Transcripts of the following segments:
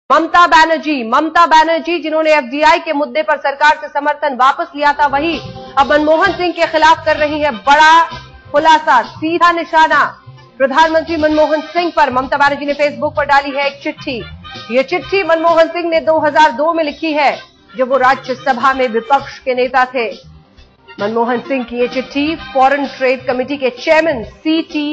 ममता बनर्जी जिन्होंने एफडीआई के मुद्दे पर सरकार से समर्थन वापस लिया था, वही अब मनमोहन सिंह के खिलाफ कर रही है बड़ा खुलासा। सीधा निशाना प्रधानमंत्री मनमोहन सिंह पर ममता बनर्जी ने फेसबुक पर डाली है एक चिट्ठी। ये चिट्ठी मनमोहन सिंह ने 2002 में लिखी है, जब वो राज्यसभा में विपक्ष के नेता थे। मनमोहन सिंह की ये चिट्ठी फॉरेन ट्रेड कमेटी के चेयरमैन सीटी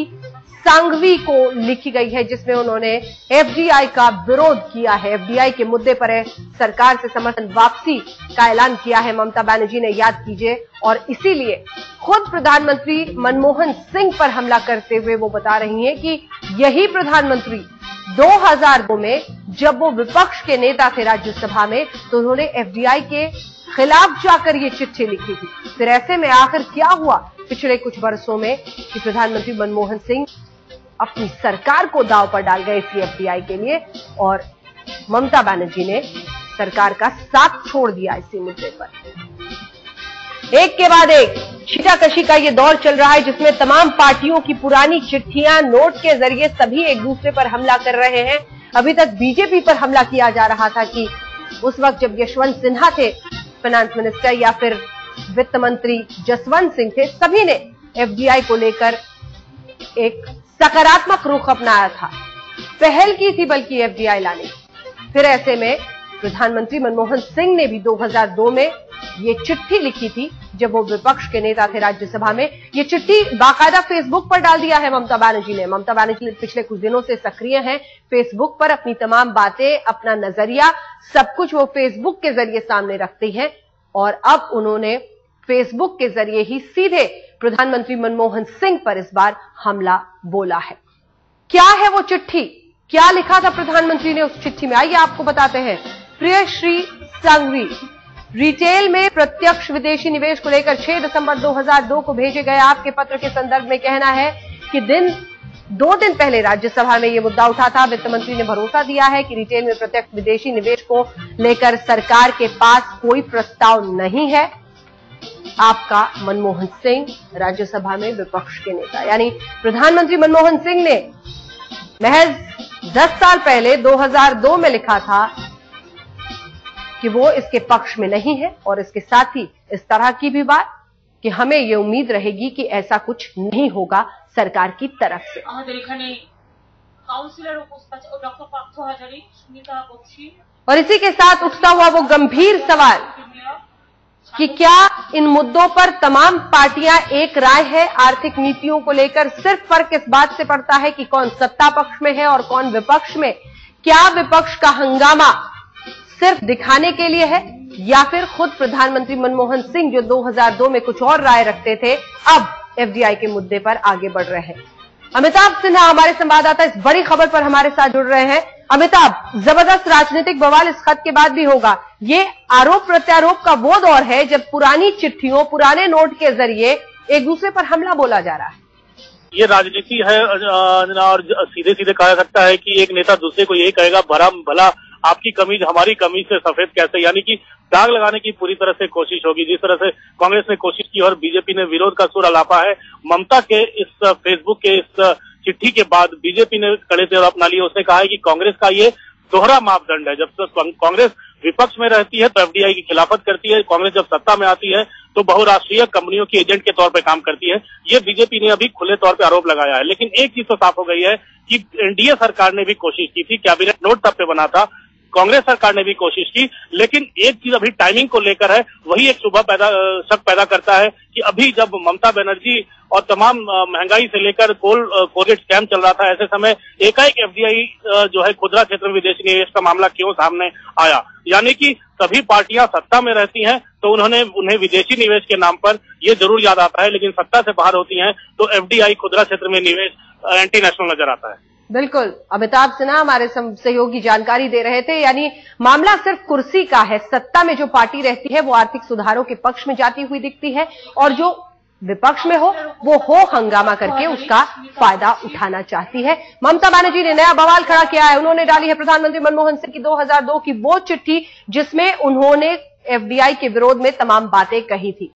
सांघवी को लिखी गई है, जिसमें उन्होंने एफडीआई का विरोध किया है। एफडीआई के मुद्दे पर सरकार से समर्थन वापसी का ऐलान किया है ममता बनर्जी ने, याद कीजिए। और इसीलिए खुद प्रधानमंत्री मनमोहन सिंह पर हमला करते हुए वो बता रही हैं कि यही प्रधानमंत्री 2002 में जब वो विपक्ष के नेता थे राज्यसभा में, तो उन्होंने एफडीआई के खिलाफ जाकर ये चिट्ठी लिखी थी। फिर ऐसे में आखिर क्या हुआ पिछले कुछ वर्षों में कि प्रधानमंत्री मनमोहन सिंह अपनी सरकार को दांव पर डाल गए इसी एफडीआई के लिए, और ममता बनर्जी ने सरकार का साथ छोड़ दिया इसी मुद्दे पर। एक के बाद एक छीटाकशी का ये दौर चल रहा है, जिसमें तमाम पार्टियों की पुरानी चिट्ठियां, नोट के जरिए सभी एक दूसरे पर हमला कर रहे हैं। अभी तक बीजेपी पर हमला किया जा रहा था कि उस वक्त जब यशवंत सिन्हा थे फाइनेंस मिनिस्टर, या फिर वित्त मंत्री जसवंत सिंह थे, सभी ने एफडीआई को लेकर एक सकारात्मक रुख अपनाया था, पहल की थी बल्कि एफडीआई लाने की। फिर ऐसे में प्रधानमंत्री मनमोहन सिंह ने भी 2002 में ये चिट्ठी लिखी थी, जब वो विपक्ष के नेता थे राज्यसभा में। ये चिट्ठी बाकायदा फेसबुक पर डाल दिया है ममता बनर्जी ने। ममता बनर्जी पिछले कुछ दिनों से सक्रिय हैं फेसबुक पर, अपनी तमाम बातें, अपना नजरिया, सब कुछ वो फेसबुक के जरिए सामने रखती हैं। और अब उन्होंने फेसबुक के जरिए ही सीधे प्रधानमंत्री मनमोहन सिंह पर इस बार हमला बोला है। क्या है वो चिट्ठी, क्या लिखा था प्रधानमंत्री ने उस चिट्ठी में, आइए आपको बताते हैं। प्रिय श्री सांघवी, रिटेल में प्रत्यक्ष विदेशी निवेश को लेकर 6 दिसंबर 2002 को भेजे गए आपके पत्र के संदर्भ में कहना है कि 2 दिन पहले राज्यसभा में यह मुद्दा उठा था। वित्त मंत्री ने भरोसा दिया है कि रिटेल में प्रत्यक्ष विदेशी निवेश को लेकर सरकार के पास कोई प्रस्ताव नहीं है। आपका मनमोहन सिंह, राज्यसभा में विपक्ष के नेता। यानी प्रधानमंत्री मनमोहन सिंह ने महज 10 साल पहले 2002 में लिखा था कि वो इसके पक्ष में नहीं है, और इसके साथ ही इस तरह की भी बात कि हमें ये उम्मीद रहेगी कि ऐसा कुछ नहीं होगा सरकार की तरफ से। और इसी के साथ उठता हुआ वो गंभीर सवाल कि क्या इन मुद्दों पर तमाम पार्टियां एक राय है आर्थिक नीतियों को लेकर? सिर्फ फर्क इस बात से पड़ता है कि कौन सत्ता पक्ष में है और कौन विपक्ष में। क्या विपक्ष का हंगामा सिर्फ दिखाने के लिए है, या फिर खुद प्रधानमंत्री मनमोहन सिंह जो 2002 में कुछ और राय रखते थे, अब एफडीआई के मुद्दे पर आगे बढ़ रहे हैं? अमिताभ सिन्हा हमारे संवाददाता इस बड़ी खबर पर हमारे साथ जुड़ रहे हैं। अमिताभ, जबरदस्त राजनीतिक बवाल इस खत के बाद भी होगा। ये आरोप प्रत्यारोप का वो दौर है जब पुरानी चिट्ठियों, पुराने नोट के जरिए एक दूसरे पर हमला बोला जा रहा है। ये राजनीति है, और सीधे सीधे कहा सकता है कि एक नेता दूसरे को यही कहेगा, भला आपकी कमीज हमारी कमीज से सफेद कैसे, यानी कि दाग लगाने की पूरी तरह से कोशिश होगी। जिस तरह से कांग्रेस ने कोशिश की और बीजेपी ने विरोध का सुर अलापा है, ममता के इस फेसबुक के इस चिट्ठी के बाद बीजेपी ने कड़े तेवर अपना लिया। उसने कहा है कि कांग्रेस का ये दोहरा मापदंड है। जब तक कांग्रेस विपक्ष में रहती है तो एफडीआई की खिलाफत करती है, कांग्रेस जब सत्ता में आती है तो बहुराष्ट्रीय कंपनियों की एजेंट के तौर पर काम करती है। ये बीजेपी ने अभी खुले तौर पर आरोप लगाया है। लेकिन एक चीज तो साफ हो गई है कि एनडीए सरकार ने भी कोशिश की थी, कैबिनेट नोट तब पे बना था, कांग्रेस सरकार ने भी कोशिश की। लेकिन एक चीज अभी टाइमिंग को लेकर है, वही एक शक पैदा करता है कि अभी जब ममता बनर्जी और तमाम महंगाई से लेकर कोलगेट स्कैम चल रहा था, ऐसे समय एकाएक एफडीआई जो है खुदरा क्षेत्र में विदेशी निवेश का मामला क्यों सामने आया? यानी कि सभी पार्टियां सत्ता में रहती हैं तो उन्हें विदेशी निवेश के नाम पर ये जरूर याद आता है, लेकिन सत्ता से बाहर होती हैं तो एफडीआई खुदरा क्षेत्र में निवेश एंटी नेशनल नजर आता है। बिल्कुल, अमिताभ सिन्हा हमारे सहयोगी जानकारी दे रहे थे। यानी मामला सिर्फ कुर्सी का है। सत्ता में जो पार्टी रहती है वो आर्थिक सुधारों के पक्ष में जाती हुई दिखती है, और जो विपक्ष में हो वो हंगामा करके उसका फायदा उठाना चाहती है। ममता बनर्जी ने नया बवाल खड़ा किया है। उन्होंने डाली है प्रधानमंत्री मनमोहन सिंह की 2002 की वो चिट्ठी जिसमें उन्होंने एफडीआई के विरोध में तमाम बातें कही थी।